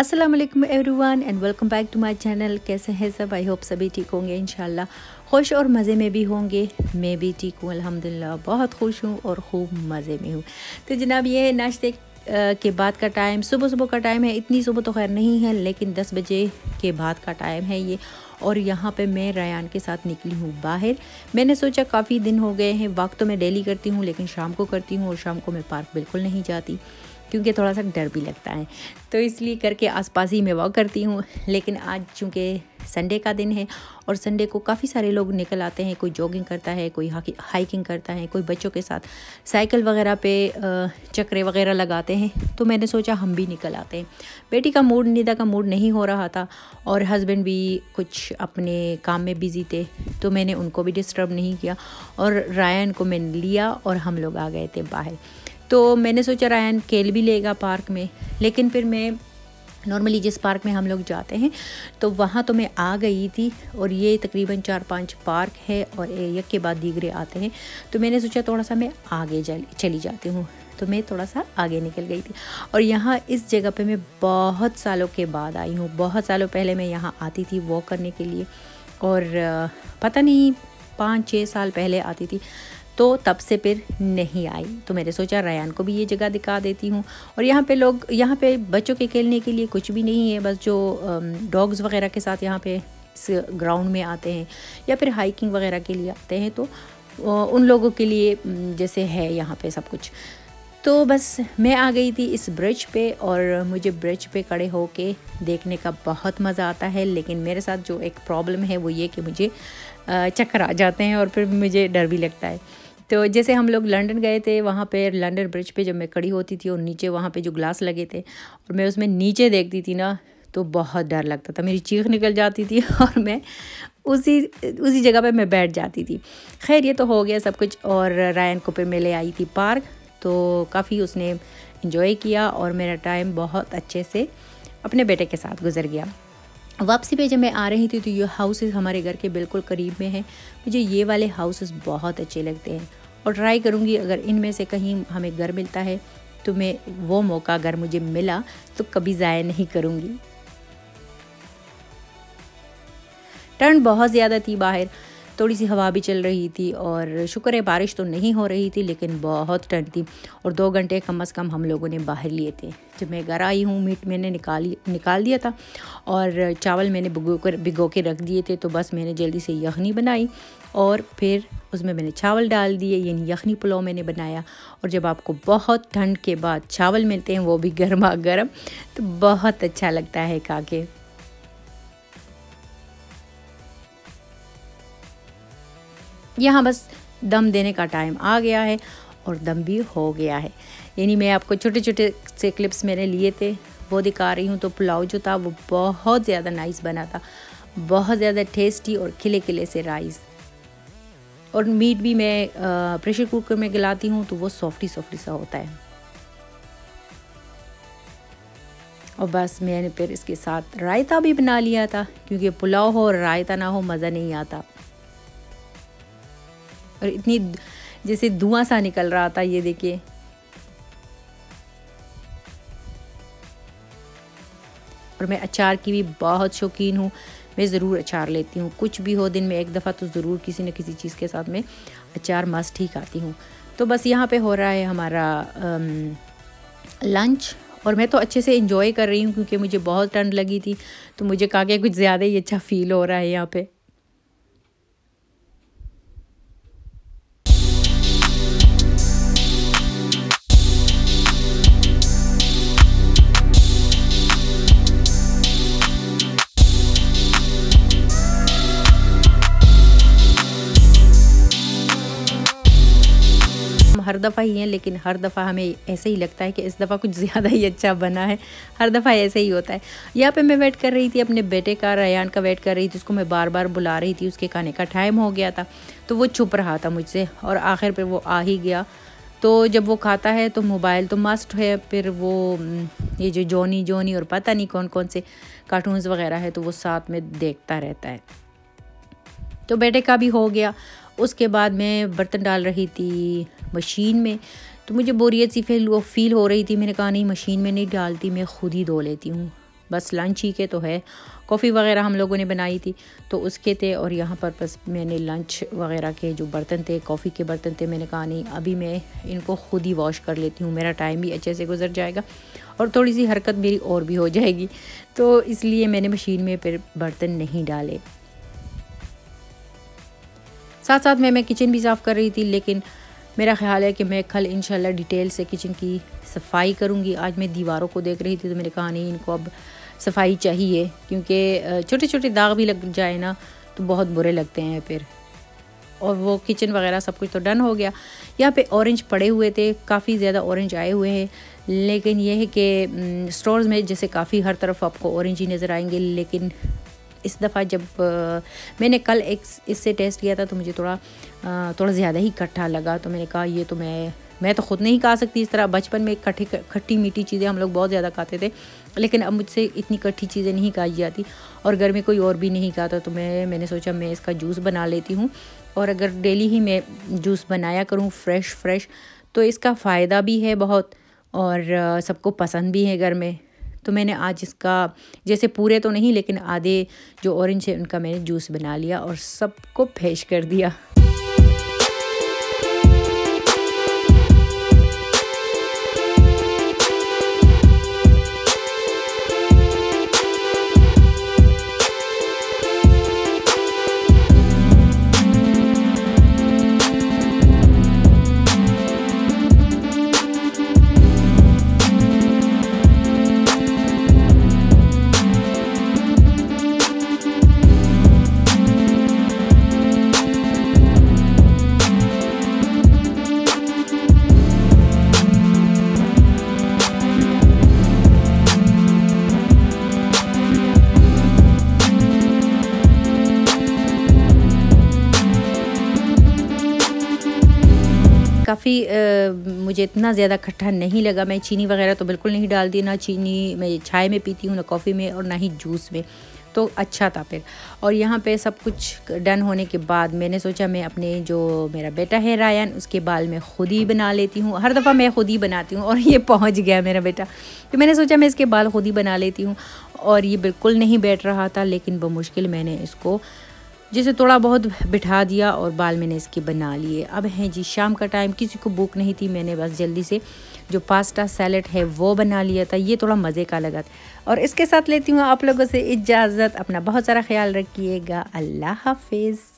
अस्सलाम वालेकुम everyone and welcome back to my channel. कैसे हैं सब? आई होप सभी ठीक होंगे इंशाल्लाह, खुश और मज़े में भी होंगे। मैं भी ठीक हूँ अल्हम्दुलिल्लाह, बहुत खुश हूँ और खूब मज़े में हूँ। तो जनाब ये नाश्ते के बाद का टाइम, सुबह का टाइम है। इतनी सुबह तो खैर नहीं है, लेकिन 10 बजे के बाद का टाइम है ये। और यहाँ पे मैं रायान के साथ निकली हूँ बाहर। मैंने सोचा काफ़ी दिन हो गए हैं, वक्त तो मैं डेली करती हूँ लेकिन शाम को करती हूँ, और शाम को मैं पार्क बिल्कुल नहीं जाती क्योंकि थोड़ा सा डर भी लगता है। तो इसलिए करके आसपास ही मैं वॉक करती हूँ। लेकिन आज चूँकि संडे का दिन है और संडे को काफ़ी सारे लोग निकल आते हैं, कोई जॉगिंग करता है, कोई हाइकिंग करता है, कोई बच्चों के साथ साइकिल वगैरह पे चक्रे वगैरह लगाते हैं। तो मैंने सोचा हम भी निकल आते हैं। बेटी का मूड, निदा का मूड नहीं हो रहा था और हस्बैंड भी कुछ अपने काम में बिज़ी थे, तो मैंने उनको भी डिस्टर्ब नहीं किया और रायन को मैंने लिया और हम लोग आ गए थे बाहर। तो मैंने सोचा रायन खेल भी लेगा पार्क में, लेकिन फिर मैं नॉर्मली जिस पार्क में हम लोग जाते हैं तो वहाँ तो मैं आ गई थी, और ये तकरीबन 4-5 पार्क है और एक के बाद दीगरे आते हैं। तो मैंने सोचा थोड़ा सा मैं आगे चली जाती हूँ, तो मैं थोड़ा सा आगे निकल गई थी। और यहाँ इस जगह पे मैं बहुत सालों के बाद आई हूँ। बहुत सालों पहले मैं यहाँ आती थी वॉक करने के लिए, और पता नहीं 5-6 साल पहले आती थी, तो तब से फिर नहीं आई। तो मैंने सोचा रायन को भी ये जगह दिखा देती हूँ। और यहाँ पे बच्चों के खेलने के लिए कुछ भी नहीं है, बस जो डॉग्स वगैरह के साथ यहाँ पे इस ग्राउंड में आते हैं या फिर हाइकिंग वगैरह के लिए आते हैं, तो उन लोगों के लिए जैसे है यहाँ पे सब कुछ। तो बस मैं आ गई थी इस ब्रिज पे, और मुझे ब्रिज पे खड़े होके देखने का बहुत मज़ा आता है। लेकिन मेरे साथ जो एक प्रॉब्लम है वो ये कि मुझे चक्कर आ जाते हैं और फिर मुझे डर भी लगता है। तो जैसे हम लोग लंदन गए थे, वहाँ पे लंदन ब्रिज पे जब मैं खड़ी होती थी और नीचे वहाँ पे जो ग्लास लगे थे और मैं उसमें नीचे देखती थी ना, तो बहुत डर लगता था, मेरी चीख निकल जाती थी और मैं उसी जगह पे मैं बैठ जाती थी। खैर ये तो हो गया सब कुछ। और रायन को फिर मैं ले आई थी पार्क, तो काफ़ी उसने इंजॉय किया और मेरा टाइम बहुत अच्छे से अपने बेटे के साथ गुजर गया। वापसी पे जब मैं आ रही थी तो ये हाउसेस हमारे घर के बिल्कुल करीब में है। मुझे ये वाले हाउसेस बहुत अच्छे लगते हैं और ट्राई करूँगी अगर इनमें से कहीं हमें घर मिलता है तो मैं वो मौका अगर मुझे मिला तो कभी ज़ाया नहीं करूँगी। ठंड बहुत ज़्यादा थी बाहर, थोड़ी सी हवा भी चल रही थी और शुक्र है बारिश तो नहीं हो रही थी, लेकिन बहुत ठंड थी। और 2 घंटे कम से कम हम लोगों ने बाहर लिए थे। जब मैं घर आई हूँ, मीट मैंने निकाल दिया था और चावल मैंने भिगो के रख दिए थे। तो बस मैंने जल्दी से यखनी बनाई और फिर उसमें मैंने चावल डाल दिए, यानी यखनी पुलाव मैंने बनाया। और जब आपको बहुत ठंड के बाद चावल मिलते हैं, वो भी गर्मा गर्म, तो बहुत अच्छा लगता है खा के। यहाँ बस दम देने का टाइम आ गया है और दम भी हो गया है। यानी मैं आपको छोटे छोटे से क्लिप्स मैंने लिए थे वो दिखा रही हूँ। तो पुलाव जो था वो बहुत ज़्यादा नाइस बना था, बहुत ज़्यादा टेस्टी और खिले खिले से राइस। और मीट भी मैं प्रेशर कुकर में गलाती हूँ तो वो सॉफ्टी सा होता है। और बस मैंने फिर इसके साथ रायता भी बना लिया था, क्योंकि पुलाव हो और रायता ना हो मज़ा नहीं आता। और इतनी जैसे धुआं सा निकल रहा था, ये देखिए। और मैं अचार की भी बहुत शौकीन हूँ, मैं ज़रूर अचार लेती हूँ। कुछ भी हो, दिन में एक दफ़ा तो ज़रूर किसी न किसी चीज़ के साथ मैं अचार मस्ट ही खाती हूँ। तो बस यहाँ पे हो रहा है हमारा लंच, और मैं तो अच्छे से एंजॉय कर रही हूँ क्योंकि मुझे बहुत ठंड लगी थी। तो मुझे खा के कुछ ज़्यादा ही अच्छा फील हो रहा है यहाँ पे। हर दफ़ा ही हैं, लेकिन हर दफ़ा हमें ऐसे ही लगता है कि इस दफ़ा कुछ ज़्यादा ही अच्छा बना है। हर दफ़ा ऐसे ही होता है। यहाँ पे मैं वेट कर रही थी अपने बेटे का, रायन का वेट कर रही थी। उसको मैं बार बार बुला रही थी, उसके खाने का टाइम हो गया था तो वो छुप रहा था मुझसे, और आखिर पर वो आ ही गया। तो जब वो खाता है तो मोबाइल तो मस्ट है, फिर वो ये जो जॉनी और पता नहीं कौन कौन से कार्टून्स वगैरह है तो वो साथ में देखता रहता है। तो बेटे का भी हो गया। उसके बाद मैं बर्तन डाल रही थी मशीन में, तो मुझे बोरियत सी फील हो रही थी। मैंने कहा नहीं, मशीन में नहीं डालती, मैं खुद ही धो लेती हूँ। बस लंच ही के तो है। कॉफ़ी वगैरह हम लोगों ने बनाई थी तो उसके थे, और यहाँ पर बस मैंने लंच वगैरह के जो बर्तन थे, कॉफ़ी के बर्तन थे, मैंने कहा नहीं अभी मैं इनको खुद ही वॉश कर लेती हूँ, मेरा टाइम भी अच्छे से गुजर जाएगा और थोड़ी सी हरकत मेरी और भी हो जाएगी। तो इसलिए मैंने मशीन में फिर बर्तन नहीं डाले। साथ साथ मैं किचन भी साफ़ कर रही थी, लेकिन मेरा ख़्याल है कि मैं कल इंशाल्लाह डिटेल से किचन की सफाई करूँगी। आज मैं दीवारों को देख रही थी तो मैंने कहा नहीं इनको अब सफाई चाहिए, क्योंकि छोटे छोटे दाग भी लग जाए ना तो बहुत बुरे लगते हैं फिर। और वो किचन वगैरह सब कुछ तो डन हो गया। यहाँ पे ऑरेंज पड़े हुए थे, काफ़ी ज़्यादा ऑरेंज आए हुए हैं, लेकिन यह है कि स्टोर्स में जैसे काफ़ी हर तरफ आपको ऑरेंज ही नज़र आएंगे, लेकिन इस दफ़ा जब मैंने कल एक इससे टेस्ट किया था तो मुझे थोड़ा ज़्यादा ही खट्टा लगा। तो मैंने कहा ये तो मैं तो ख़ुद नहीं खा सकती इस तरह। बचपन में खट्टी मीठी चीज़ें हम लोग बहुत ज़्यादा खाते थे, लेकिन अब मुझसे इतनी खट्टी चीज़ें नहीं खाई जाती, और घर में कोई और भी नहीं खाता। तो मैंने सोचा मैं इसका जूस बना लेती हूँ, और अगर डेली ही मैं जूस बनाया करूँ फ्रेश तो इसका फ़ायदा भी है बहुत, और सबको पसंद भी है घर में। तो मैंने आज इसका जैसे पूरे तो नहीं, लेकिन आधे जो ऑरेंज है उनका मैंने जूस बना लिया और सबको पेश कर दिया। काफ़ी मुझे इतना ज़्यादा खट्टा नहीं लगा। मैं चीनी वगैरह तो बिल्कुल नहीं डालती, ना चीनी मैं चाय में पीती हूँ, ना कॉफ़ी में, और ना ही जूस में। तो अच्छा था फिर। और यहाँ पे सब कुछ डन होने के बाद मैंने सोचा मैं अपने जो मेरा बेटा है रायन, उसके बाल मैं ख़ुद ही बना लेती हूँ। हर दफ़ा मैं ख़ुद ही बनाती हूँ और ये पहुँच गया मेरा बेटा, तो मैंने सोचा मैं इसके बाल ख़ुद ही बना लेती हूँ। और ये बिल्कुल नहीं बैठ रहा था, लेकिन बमुश्किल मैंने इसको जैसे थोड़ा बहुत बिठा दिया और बाल मैंने इसके बना लिए। अब है जी शाम का टाइम, किसी को भूख नहीं थी, मैंने बस जल्दी से जो पास्ता सैलेड है वो बना लिया था। ये थोड़ा मज़े का लगा था। और इसके साथ लेती हूँ आप लोगों से इजाज़त। अपना बहुत सारा ख्याल रखिएगा। अल्लाह हाफिज़।